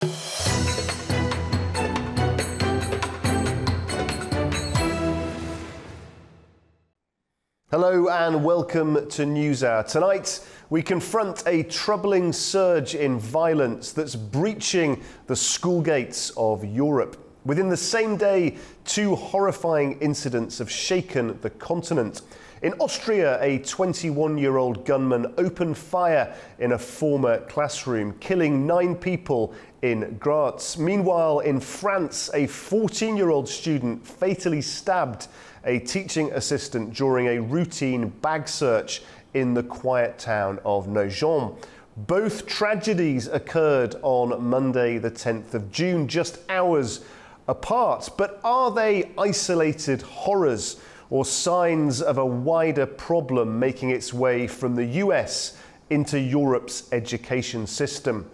Hello and welcome to Newshour. Tonight, we confront a troubling surge in violence that's breaching the school gates of Europe. Within the same day, two horrifying incidents have shaken the continent. In Austria, a 21-year-old gunman opened fire in a former classroom, killing 9 people in Graz. Meanwhile, in France, a 14-year-old student fatally stabbed a teaching assistant during a routine bag search in the quiet town of Newshour. Both tragedies occurred on Monday, the 10th of June, just hours apart. But are they isolated horrors or signs of a wider problem making its way from the US into Europe's education system?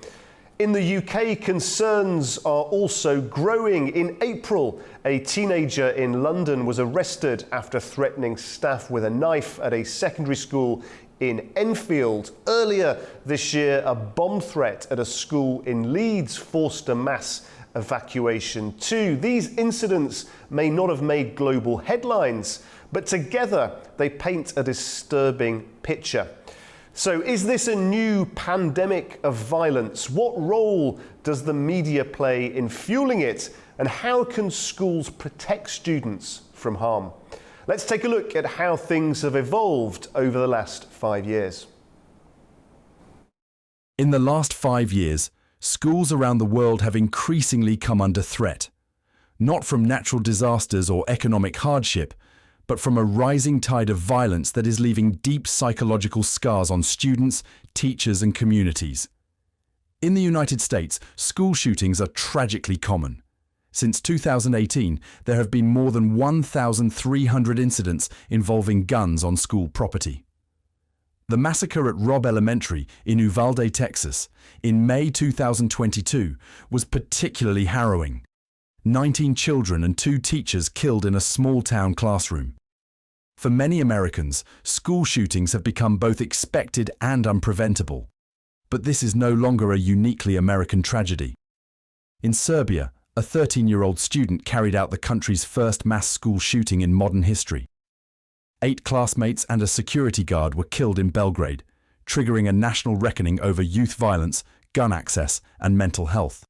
In the UK, concerns are also growing. In April, a teenager in London was arrested after threatening staff with a knife at a secondary school in Enfield. Earlier this year, a bomb threat at a school in Leeds forced a mass evacuation too. These incidents may not have made global headlines, but together they paint a disturbing picture. So is this a new pandemic of violence? What role does the media play in fueling it? And how can schools protect students from harm? Let's take a look at how things have evolved over the last 5 years. In the last 5 years, schools around the world have increasingly come under threat, not from natural disasters or economic hardship, but from a rising tide of violence that is leaving deep psychological scars on students, teachers, and communities. In the United States, school shootings are tragically common. Since 2018, there have been more than 1,300 incidents involving guns on school property. The massacre at Robb Elementary in Uvalde, Texas, in May 2022 was particularly harrowing. 19 children and 2 teachers killed in a small-town classroom. For many Americans, school shootings have become both expected and unpreventable. But this is no longer a uniquely American tragedy. In Serbia, a 13-year-old student carried out the country's first mass school shooting in modern history. 8 classmates and a security guard were killed in Belgrade, triggering a national reckoning over youth violence, gun access, and mental health.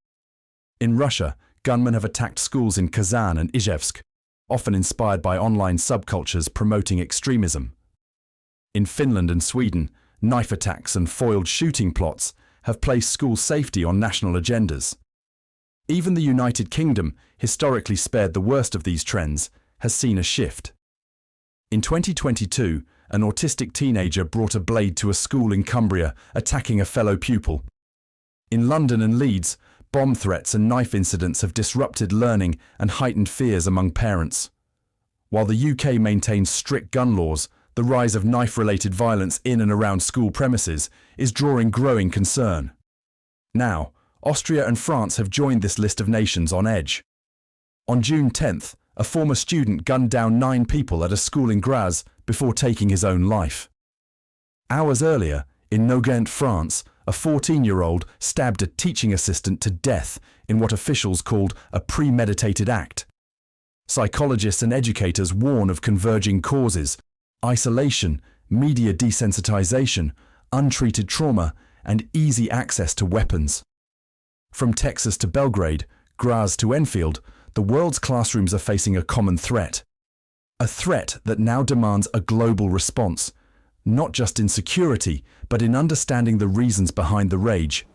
In Russia, gunmen have attacked schools in Kazan and Izhevsk, often inspired by online subcultures promoting extremism. In Finland and Sweden, knife attacks and foiled shooting plots have placed school safety on national agendas. Even the United Kingdom, historically spared the worst of these trends, has seen a shift. In 2022, an autistic teenager brought a blade to a school in Cumbria, attacking a fellow pupil. In London and Leeds, bomb threats and knife incidents have disrupted learning and heightened fears among parents. While the UK maintains strict gun laws, the rise of knife-related violence in and around school premises is drawing growing concern. Now, Austria and France have joined this list of nations on edge. On June 10th, a former student gunned down 9 people at a school in Graz before taking his own life. Hours earlier, in Nogent, France, a 14-year-old stabbed a teaching assistant to death in what officials called a premeditated act. Psychologists and educators warn of converging causes: isolation, media desensitization, untreated trauma, and easy access to weapons. From Texas to Belgrade, Graz to Enfield, the world's classrooms are facing a common threat. A threat that now demands a global response, not just in security, but in understanding the reasons behind the rage.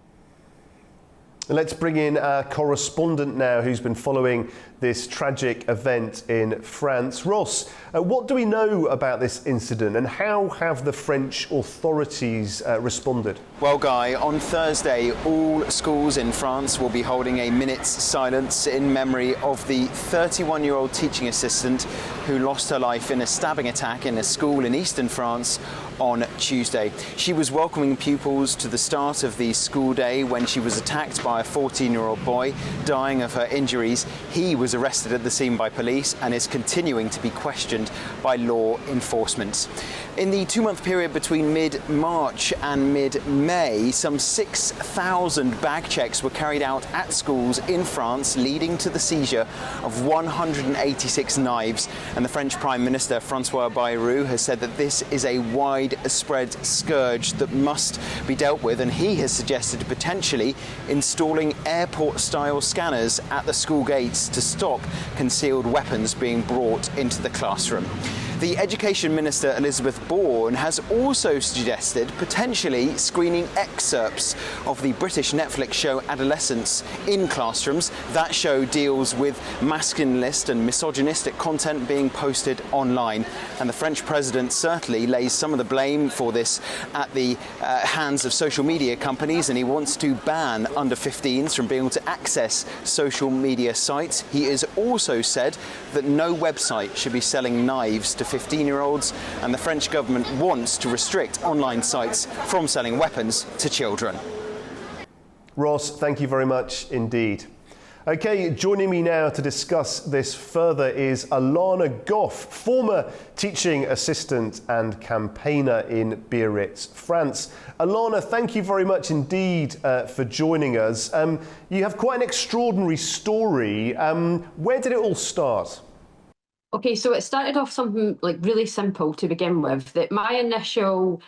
Let's bring in our correspondent now who's been following this tragic event in France. Ross, what do we know about this incident and how have the French authorities responded? Well, Guy, on Thursday, all schools in France will be holding a minute's silence in memory of the 31-year-old teaching assistant who lost her life in a stabbing attack in a school in eastern France on Tuesday. She was welcoming pupils to the start of the school day when she was attacked by by a 14-year-old boy, dying of her injuries. He was arrested at the scene by police and is continuing to be questioned by law enforcement. In the 2-month period between mid-March and mid-May, some 6,000 bag checks were carried out at schools in France, leading to the seizure of 186 knives. And the French Prime Minister, François Bayrou, has said that this is a widespread scourge that must be dealt with, and he has suggested potentially installing airport-style scanners at the school gates to stop concealed weapons being brought into the classroom. The Education Minister, Elizabeth Bourne, has also suggested potentially screening excerpts of the British Netflix show Adolescence in classrooms. That show deals with masculinist and misogynistic content being posted online. And the French president certainly lays some of the blame for this at the hands of social media companies, and he wants to ban under 15s from being able to access social media sites. He has also said that no website should be selling knives to 15-year-olds, and the French government wants to restrict online sites from selling weapons to children. Ross, thank you very much indeed. Okay, joining me now to discuss this further is Alana Goff, former teaching assistant and campaigner in Biarritz, France. Alana, thank you very much indeed for joining us. You have quite an extraordinary story. Where did it all start? Okay, so it started off something like really simple to begin with, that my initial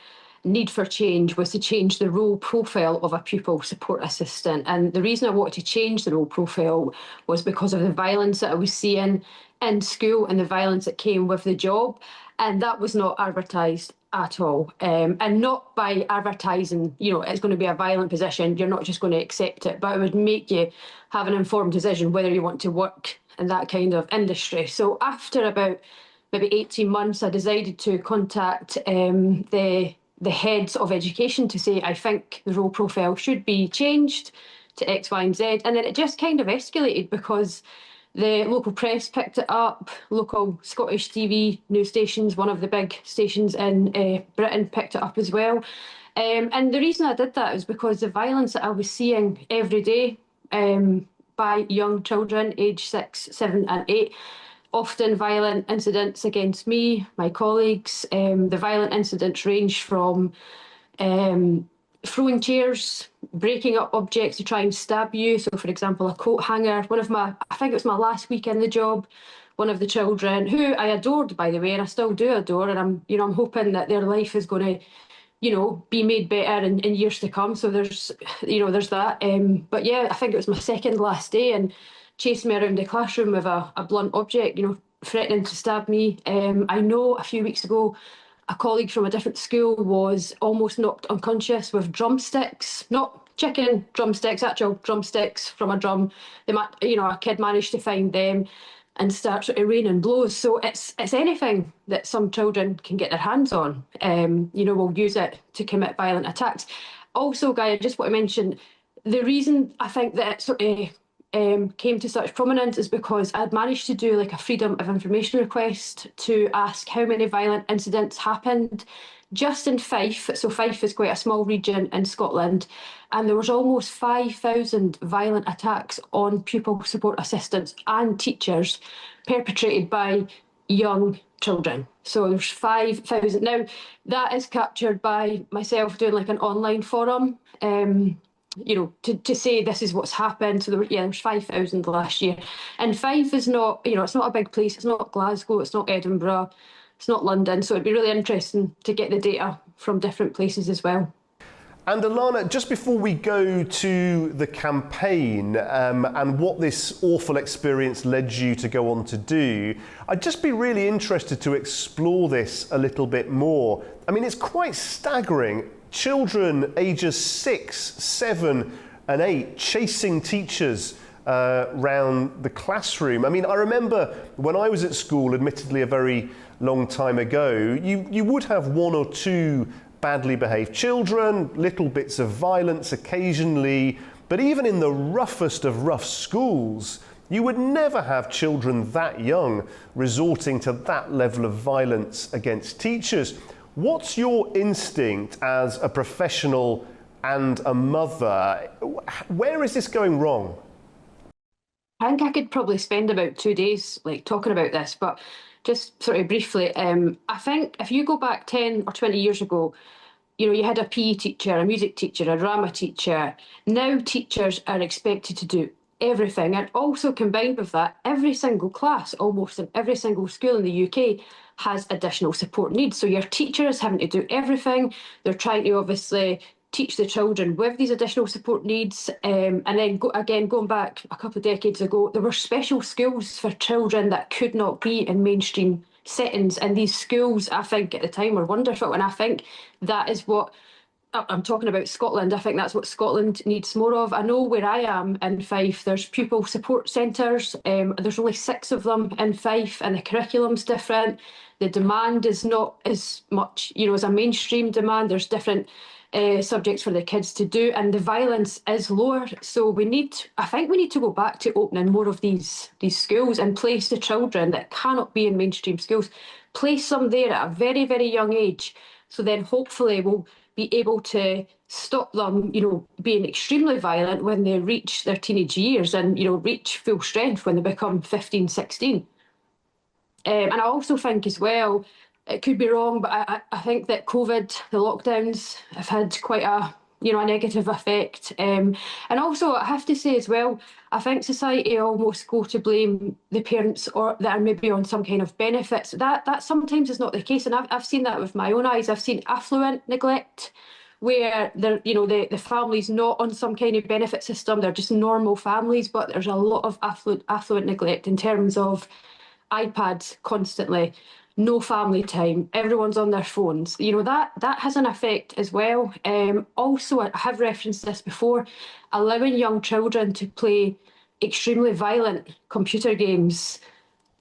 need for change was to change the role profile of a pupil support assistant. And the reason I wanted to change the role profile was because of the violence that I was seeing in school and the violence that came with the job. And that was not advertised at all. And not by advertising, it's going to be a violent position, you're not just going to accept it, but it would make you have an informed decision whether you want to work in that kind of industry. So after about maybe 18 months, I decided to contact the heads of education to say, I think the role profile should be changed to X, Y, and Z. And then it just kind of escalated because the local press picked it up, local Scottish TV news stations, one of the big stations in Britain, picked it up as well. And the reason I did that is because the violence that I was seeing every day by young children aged 6, 7 and 8, often violent incidents against me, my colleagues. The violent incidents range from throwing chairs, breaking up objects to try and stab you. So, for example, a coat hanger. I think it was my last week in the job, one of the children, who I adored, by the way, and I still do adore, and I'm hoping that their life is going to be made better in years to come. So there's that. But yeah, I think it was my second last day, and chased me around the classroom with a blunt object, threatening to stab me. I know a few weeks ago, a colleague from a different school was almost knocked unconscious with drumsticks, not chicken drumsticks, actual drumsticks from a drum. A kid managed to find them and start sort of raining blows. So it's anything that some children can get their hands on, will use it to commit violent attacks. Also, Guy, I just want to mention, the reason I think that it sort of came to such prominence is because I'd managed to do like a freedom of information request to ask how many violent incidents happened just in Fife. So Fife is quite a small region in Scotland, and there was almost 5,000 violent attacks on pupil support assistants and teachers perpetrated by young children. So there's 5,000. Now, that is captured by myself doing like an online forum, to say this is what's happened. So there's 5,000 last year. And Fife is not, it's not a big place. It's not Glasgow. It's not Edinburgh. It's not London. So it'd be really interesting to get the data from different places as well. And Alana, just before we go to the campaign and what this awful experience led you to go on to do, I'd just be really interested to explore this a little bit more. I mean, it's quite staggering. Children ages 6, 7 and 8 chasing teachers round the classroom. I mean, I remember when I was at school, admittedly a very long time ago, you would have 1 or 2 badly behaved children, little bits of violence occasionally, but even in the roughest of rough schools, you would never have children that young resorting to that level of violence against teachers. What's your instinct as a professional and a mother. Where is this going wrong? I think I could probably spend about 2 days talking about this, but just sort of briefly, I think if you go back 10 or 20 years ago, you had a PE teacher, a music teacher, a drama teacher. Now teachers are expected to do everything. And also combined with that, every single class, almost in every single school in the UK, has additional support needs. So your teacher is having to do everything. They're trying to obviously teach the children with these additional support needs. And then going back a couple of decades ago, there were special schools for children that could not be in mainstream settings. And these schools, I think, at the time were wonderful. And I think that is what I'm talking about Scotland. I think that's what Scotland needs more of. I know where I am in Fife, there's pupil support centres. There's only 6 of them in Fife, and the curriculum's different. The demand is not as much, as a mainstream demand. There's different subjects for the kids to do, and the violence is lower. So I think we need to go back to opening more of these schools and place the children that cannot be in mainstream schools, place them there at a very, very young age. So then hopefully we'll be able to stop them, being extremely violent when they reach their teenage years and, reach full strength when they become 15, 16. And I also think as well, it could be wrong, but I think that COVID, the lockdowns have had quite a negative effect. And also I have to say as well, I think society almost go to blame the parents or that are maybe on some kind of benefits. That sometimes is not the case. And I've seen that with my own eyes. I've seen affluent neglect where the family's not on some kind of benefit system. They're just normal families, but there's a lot of affluent neglect in terms of iPads constantly, no family time, everyone's on their phones. That has an effect as well. Also, I have referenced this before, allowing young children to play extremely violent computer games.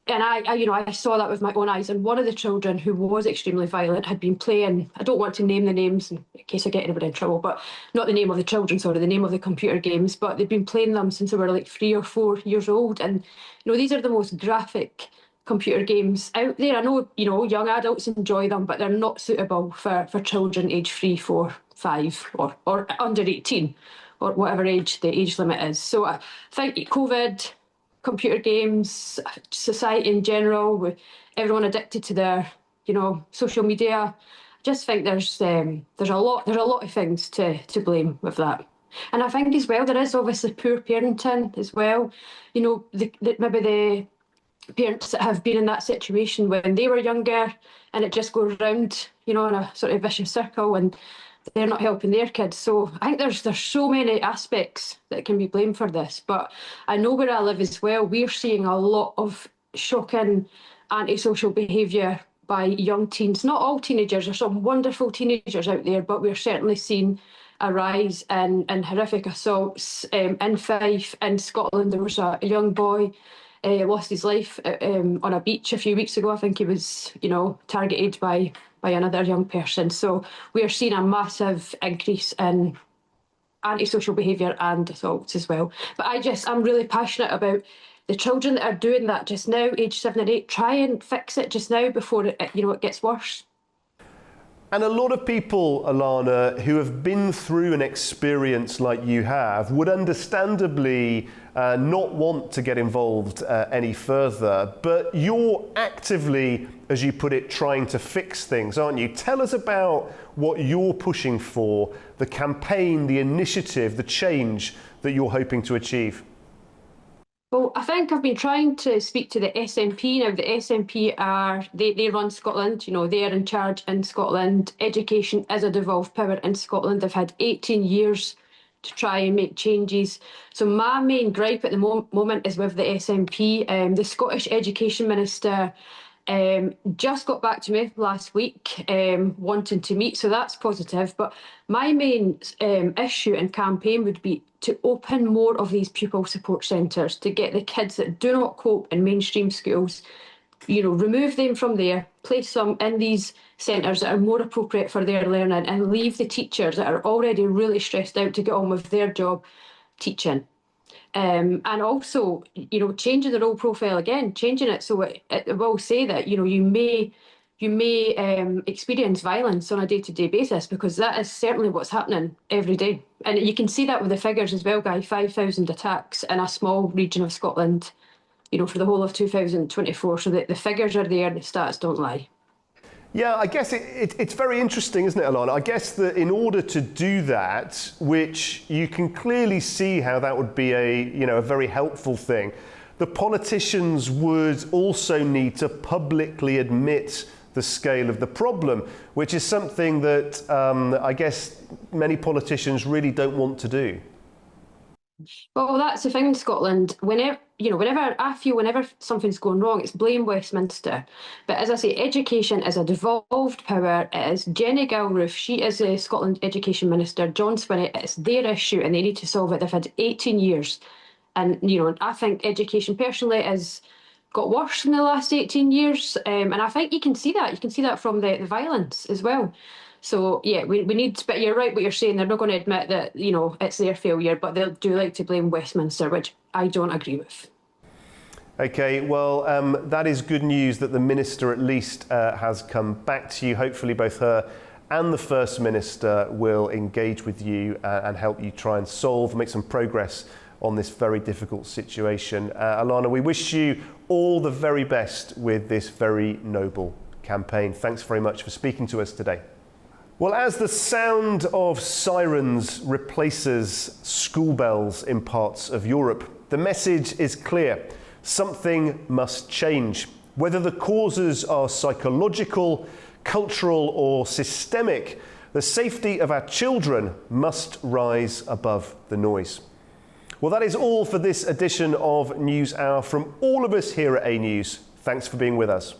And I saw that with my own eyes. And one of the children who was extremely violent had been playing, I don't want to name the names in case I get anybody in trouble, but not the name of the children, sorry, the name of the computer games, but they'd been playing them since they were 3 or 4 years old. And, these are the most graphic computer games out there. I know, young adults enjoy them, but they're not suitable for children aged 3, 4, 5 or under 18 or whatever age the age limit is. So I think COVID, computer games, society in general, with everyone addicted to their, social media. I just think there's a lot of things to blame with that. And I think as well there is obviously poor parenting as well. Maybe the parents that have been in that situation when they were younger, and it just goes round, in a sort of vicious circle, and they're not helping their kids. So I think there's so many aspects that can be blamed for this. But I know where I live as well, we're seeing a lot of shocking antisocial behaviour by young teens. Not all teenagers, there's some wonderful teenagers out there, but we're certainly seeing a rise in horrific assaults. In Fife, in Scotland, there was a young boy lost his life on a beach a few weeks ago. I think he was, targeted by another young person. So we are seeing a massive increase in antisocial behaviour and assaults as well. But I'm really passionate about the children that are doing that just now, age 7 and 8. Try and fix it just now before it gets worse. And a lot of people, Alana, who have been through an experience like you have would understandably not want to get involved any further. But you're actively, as you put it, trying to fix things, aren't you? Tell us about what you're pushing for, the campaign, the initiative, the change that you're hoping to achieve. Well, I think I've been trying to speak to the SNP. Now, the SNP they run Scotland, they are in charge in Scotland. Education is a devolved power in Scotland. They've had 18 years to try and make changes. So my main gripe at the moment is with the SNP. The Scottish Education Minister just got back to me last week wanting to meet, so that's positive. But my main issue and campaign would be to open more of these pupil support centres to get the kids that do not cope in mainstream schools, remove them from there, place them in these centres that are more appropriate for their learning, and leave the teachers that are already really stressed out to get on with their job teaching. And also, changing the role profile again, changing it so it will say that, you you may experience violence on a day-to-day basis, because that is certainly what's happening every day. And you can see that with the figures as well, Guy. 5,000 attacks in a small region of Scotland, for the whole of 2024. So the figures are there, the stats don't lie. Yeah, I guess it's very interesting, isn't it, Alana? I guess that in order to do that, which you can clearly see how that would be a very helpful thing, the politicians would also need to publicly admit the scale of the problem, which is something that I guess many politicians really don't want to do. Well, that's the thing in Scotland. Whenever something's going wrong, it's blame Westminster. But as I say, education is a devolved power. It is Jenny Gilruth. She is the Scotland Education Minister. John Swinney. It's their issue, and they need to solve it. They've had 18 years, and I think education personally has got worse in the last 18 years. And I think you can see that. You can see that from the violence as well. So, yeah, we need, but you're right what you're saying. They're not going to admit that, it's their failure, but they do like to blame Westminster, which I don't agree with. Okay, well, that is good news that the Minister at least has come back to you. Hopefully both her and the First Minister will engage with you and help you try and make some progress on this very difficult situation. Alana, we wish you all the very best with this very noble campaign. Thanks very much for speaking to us today. Well, as the sound of sirens replaces school bells in parts of Europe, the message is clear. Something must change. Whether the causes are psychological, cultural, or systemic, the safety of our children must rise above the noise. Well, that is all for this edition of Newshour from all of us here at A News. Thanks for being with us.